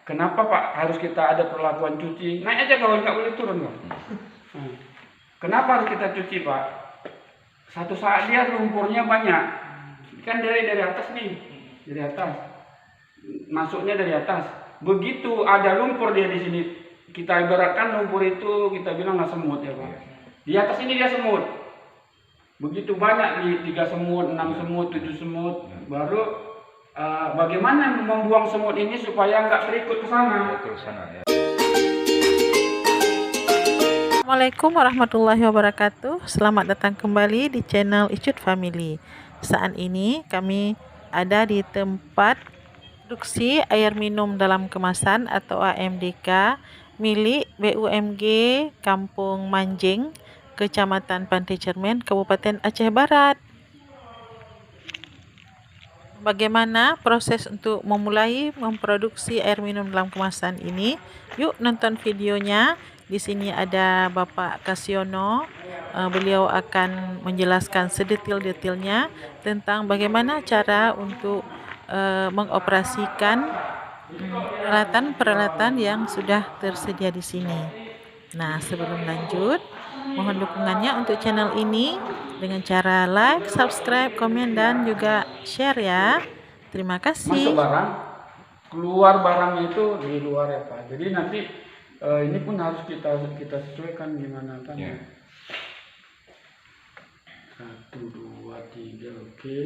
Kenapa Pak harus kita ada perlakuan cuci? Naik aja kawan, nggak boleh turun Pak. Kenapa harus kita cuci Pak? Satu saat dia lumpurnya banyak. Kan dari atas nih, dari atas. Masuknya dari atas. Begitu ada lumpur dia di sini, kita ibaratkan lumpur itu kita bilang nggak semut ya Pak. Di atas ini dia semut. Begitu banyak di 3 semut, 6 semut, 7 semut, baru bagaimana membuang semut ini supaya nggak terikut ke sana. Ya. Assalamualaikum warahmatullahi wabarakatuh. Selamat datang kembali di channel Icut Family. Saat ini kami ada di tempat produksi air minum dalam kemasan atau AMDK milik BUMG Kampung Manjing, Kecamatan Pantai Cermin, Kabupaten Aceh Barat. Bagaimana proses untuk memulai memproduksi air minum dalam kemasan ini? Yuk nonton videonya. Di sini ada Bapak Kasiono. Beliau akan menjelaskan sedetail-detailnya tentang bagaimana cara untuk mengoperasikan peralatan-peralatan yang sudah tersedia di sini. Nah, sebelum lanjut, mohon dukungannya untuk channel ini dengan cara like, subscribe, komen, dan juga share ya. Terima kasih. Masuk barang, keluar barangnya itu di luar ya Pak. Jadi nanti ini pun harus kita sesuaikan gimana kan. Ya. 1, 2, 3, oke.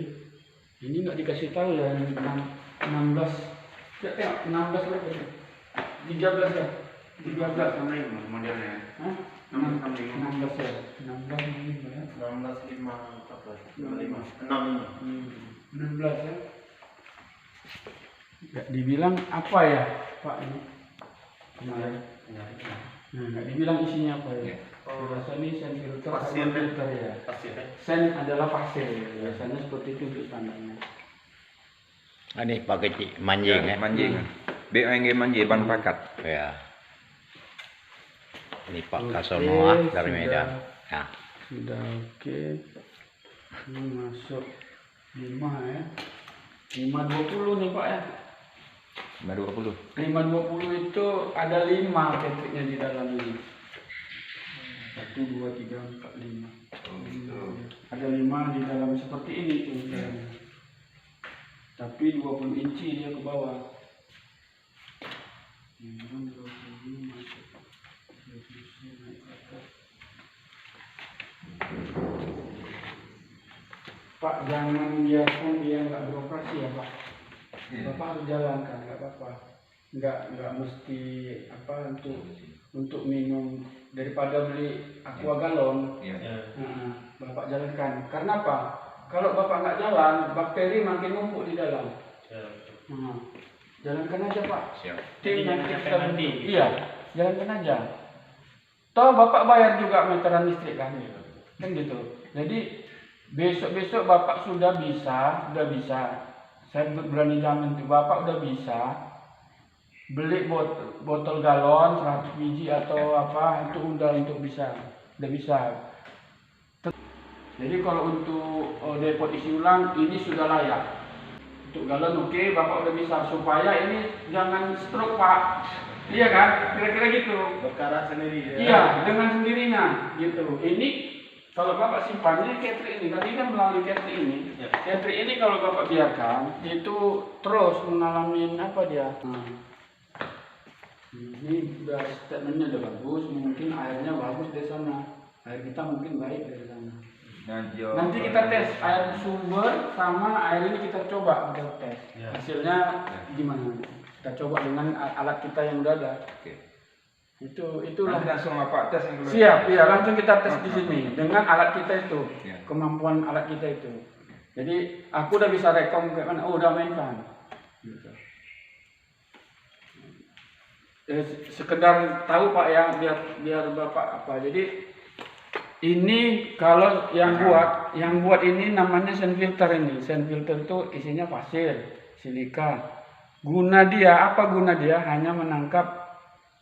Ini nggak dikasih tahu ya, 16. Ya, tengok, 16 lagi. 13 ya. 13 Namanya modelnya. Hah? 16 ya. 16 ini ya. 16 5 apa? 65. 65. 16 ya. Nggak dibilang apa ya Pak ini kemarin. Nah, nggak dibilang isinya apa ya. Biasanya ini sen filter Pasir. sama filter ya. Pasir ya. Sen adalah pasir. Biasanya seperti itu untuk standarnya. Ini Pak Kecik Manjing ya. Manjing. BUMG Manjing Ban Pakat. Ya. Ini Pak Oke, Kasono dari sudah. Medan. Nah, Sudah oke. Ini masuk 5 ya. 520 nih Pak ya. 20. 520 itu ada 5 ketiknya di dalam ini. 1, 2, 3, 4, 5. Ada 5 di dalam seperti ini tuh. Tapi 20 inci dia ke bawah. 20 masuk. Pak, jangan biarkan dia nggak beroperasi ya Pak. Bapak harus jalankan, nggak apa-apa. Nggak mesti apa untuk minum daripada beli aqua galon. Bapak jalankan. Karena apa? Kalau Bapak nggak jalan, bakteri makin numpuk di dalam. Jalankan aja Pak. Siap. Tim nanti kita bentuk. Iya, jalankan aja. Toh Bapak bayar juga meteran listrik kan? Kan gitu. Jadi besok Bapak sudah bisa. Saya berani jamin tuh Bapak udah bisa beli botol galon 100 biji atau apa itu udah bisa. Jadi kalau untuk depot isi ulang ini sudah layak. Untuk galon oke, Bapak udah bisa supaya ini jangan stroke Pak. Iya kan? Kira-kira gitu. Berkara sendiri ya. Iya, dengan sendirinya gitu. Ini kalau Bapak simpannya ketri ini, tadi kan melalui ketri ini. Ya. Ketri ini kalau Bapak biarkan itu terus mengalami apa dia? Ini udah statementnya udah bagus, mungkin airnya bagus dari sana. Air kita mungkin baik dari sana. Nanti kita tes air sumber sama air ini kita coba tes. Ya. Hasilnya gimana? Kita coba dengan alat kita yang udah ada. Oke. Itulah. Nanti langsung Bapak tes yang kedua. Siap, ya langsung kita tes di sini dengan alat kita itu, Ya. kemampuan alat kita itu. Jadi aku udah bisa rekom kayak mana, udah mainkan. Gitu. Sekedar tahu Pak ya, biar Bapak apa. Jadi ini kalau yang buat ini namanya sand filter ini. Sand filter itu isinya pasir, silika. Guna dia hanya menangkap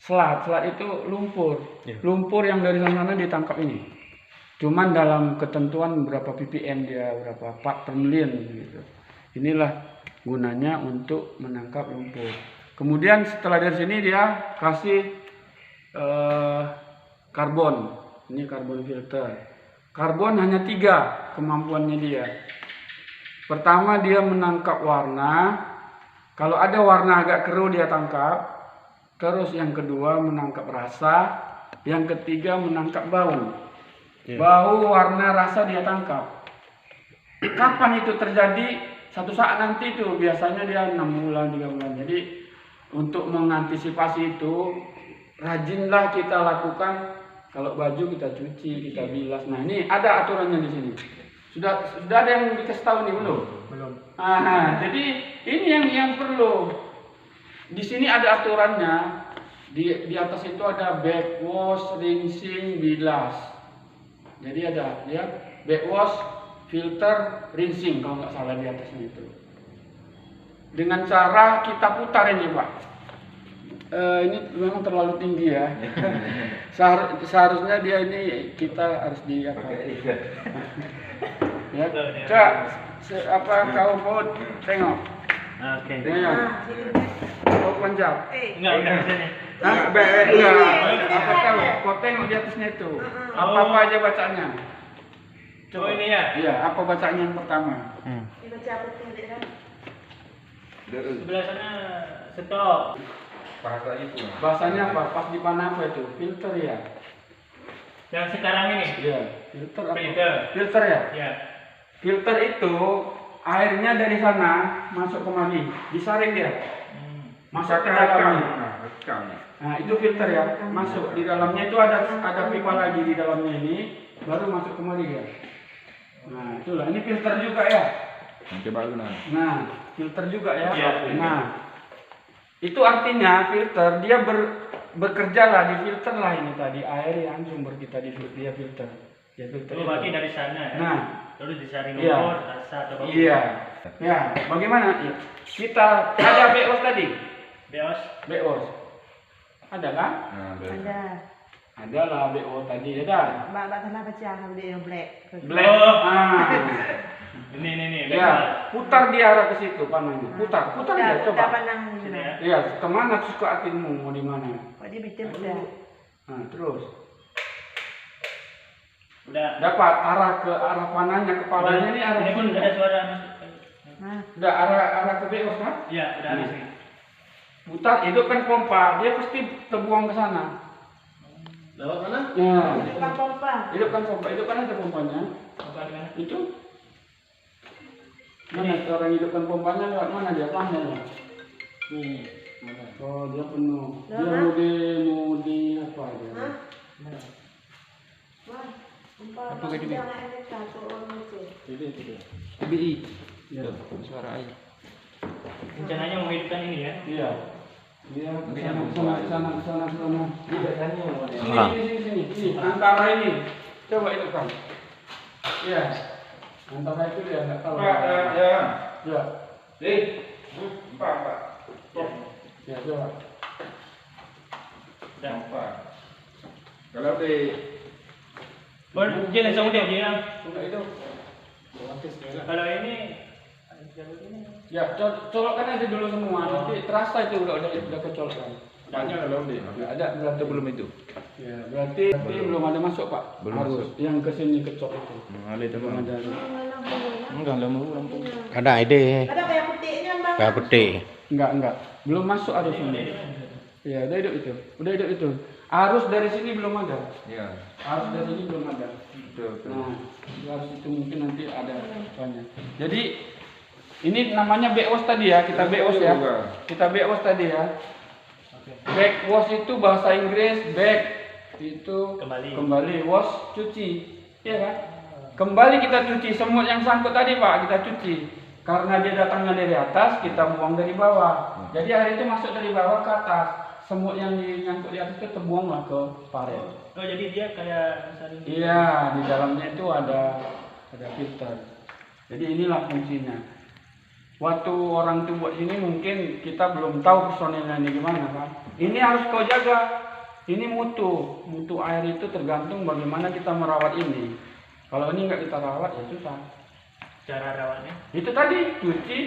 selat itu lumpur. Lumpur yang dari sana ditangkap ini. Cuman dalam ketentuan berapa ppm dia, berapa part per million gitu. Inilah gunanya untuk menangkap lumpur. Kemudian setelah dari sini dia kasih karbon. Ini karbon filter. Karbon hanya 3 kemampuannya dia. Pertama dia menangkap warna. Kalau ada warna agak keruh dia tangkap. Terus yang kedua menangkap rasa. Yang ketiga menangkap bau. Bau, warna, rasa dia tangkap. Kapan itu terjadi? Satu saat nanti itu biasanya dia 6 bulan, 3 bulan. Jadi untuk mengantisipasi itu rajinlah kita lakukan. Kalau baju kita cuci, kita bilas. Nah ini ada aturannya di sini. Sudah ada yang dikasih tahu nih belum? Belum. Jadi ini yang perlu. Di sini ada aturannya. Di atas itu ada backwash, rinsing, bilas. Jadi ada ya backwash, filter, rinsing kalau nggak salah di atasnya itu. Dengan cara kita putar ini Pak. Ini memang terlalu tinggi ya. Seharusnya dia ini kita harus di apa? Ya, Kak, apa kau mau tengok? Oke. Tengok. Kau panjat. Enggak sini. Apa kau tengok di atasnya itu? Apa aja bacanya? Coba ini ya. Iya, apa bacanya yang pertama? Sebelah sana stop. Bahasa itu. Bahasanya apa? Pas di mana apa itu? Filter ya? Yang sekarang ini. Iya, filter apa? Filter. Filter ya? Ya. Filter itu airnya dari sana masuk kemari, disaring dia. Masuk ke dalam. Nah, itu filter ya, masuk di dalamnya itu ada pipa lagi di dalamnya ini, baru masuk kemari ya. Nah, itulah ini filter juga ya. Coba dulu Nah, filter juga ya. Iya. Nah, itu artinya filter dia bekerja lah di filter lah ini tadi air yang sumber kita dia filter. Dia filter. Itu berarti dari sana ya. Nah, lalu disaring iya. nomor, rasa atau bau. Iya. Ya, bagaimana? Kita ada BOS tadi. BOS. Ada kan? Ada. Ada lah BO tadi ada. Mbak tanah pecah ambil yang black. Black. Oh. Ya, Ini. Baiklah. putar di arah ke situ panahnya. Putar aja Kita coba. pandang Sini ya. Iya, kemana suka hatimu mau di mana? Kok dia bikin udah. Nah, terus Udah. dapat arah panahnya kepalanya ini arah Ini pun sini. ada suara masuk. Nah, Udah arah ke BOS kan? Iya, udah habis nih. Putar, hidupkan pompa, dia pasti terbuang ke sana. Lewat mana? Ya, hidupkan pompa. hidupkan aja pompanya. Apa di mana? Itu mana orang hidupkan pompanya lewat mana dia panel? Nih, oh dia penuh. Dia mau di apa dia? Hah? Wah, pompa. Apa kayak gini? Jangan ada satu orang itu. Itu. BI. Ya, suara air. Rencananya mau hidupkan ini ya. Iya. Dia ke sana. Sini. Antara ini. Coba hidupkan. Iya. Antara itu dia nggak tahu. Ya. Ya. Empat. Ya, coba. Kalau di Dia langsung dia bilang. Sudah itu. Kalau ini Ya, colokkan aja dulu semua. Nanti terasa itu udah kecolokkan. banyak kalau di. Ada berarti Belum itu. Ya, berarti belum ada masuk, Pak. Belum Harus masuk. yang ke sini kecok itu. Ada itu Belum ada. Enggak lampu. ada ide. Ada kayak putihnya, Bang. Kayak putih. Enggak. Belum masuk arus ini. Ya, udah hidup itu. Arus dari sini belum ada. Iya. Arus dari sini belum ada. Betul. Nah, arus itu mungkin nanti ada apanya. Jadi ini namanya backwash tadi ya, kita backwash ya. Kita backwash tadi ya. Backwash itu bahasa Inggris, back itu kembali, wash cuci, ya kan? Kembali kita cuci semut yang sangkut tadi Pak, kita cuci. Karena dia datangnya dari atas, kita buang dari bawah. Jadi air itu masuk dari bawah ke atas. Semut yang nyangkut di atas itu terbuanglah ke paret. Oh, jadi dia kayak saling. Iya, di dalamnya itu ada filter. Jadi inilah fungsinya. Waktu orang itu buat ini mungkin kita belum tahu personilnya ini gimana kan. Ini harus kau jaga. Ini mutu air itu tergantung bagaimana kita merawat ini. Kalau ini nggak kita rawat ya susah. Cara rawatnya. Itu tadi cuci.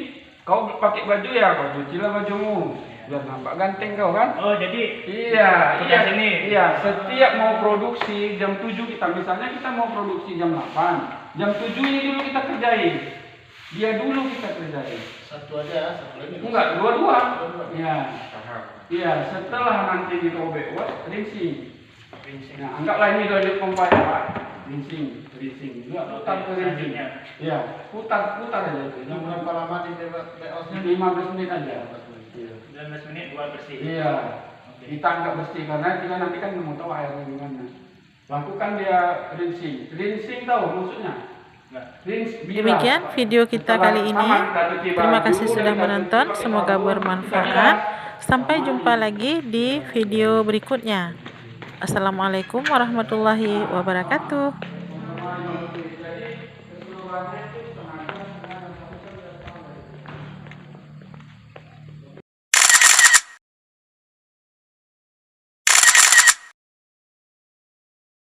Kau pakai baju ya, kau cucilah bajumu. Ya. Biar nampak ganteng kau kan? Oh, jadi Iya, Sebelah iya, sini. iya. Setiap mau produksi jam 7 kita, misalnya kita mau produksi jam 8, jam 7 ini dulu kita kerjain. Dia dulu kita kerjain. satu aja, satu lagi. Enggak, dua-dua. Iya. Iya, setelah nanti dirobek buat rinsing. Nah, anggaplah ini dari pompa ya, Pak. Rinsing. Enggak, putar ke rinsing. Iya, putar aja itu. Yang berapa lama di BOS-nya? 15 menit aja. Iya. 19 menit buat bersih. Iya, kita anggap bersih karena kita nanti kan mau tahu airnya gimana. Lakukan dia rinsing tahu maksudnya. Demikian video kita kali ini. Terima kasih sudah menonton. Semoga bermanfaat. Sampai jumpa lagi di video berikutnya. Assalamualaikum warahmatullahi wabarakatuh.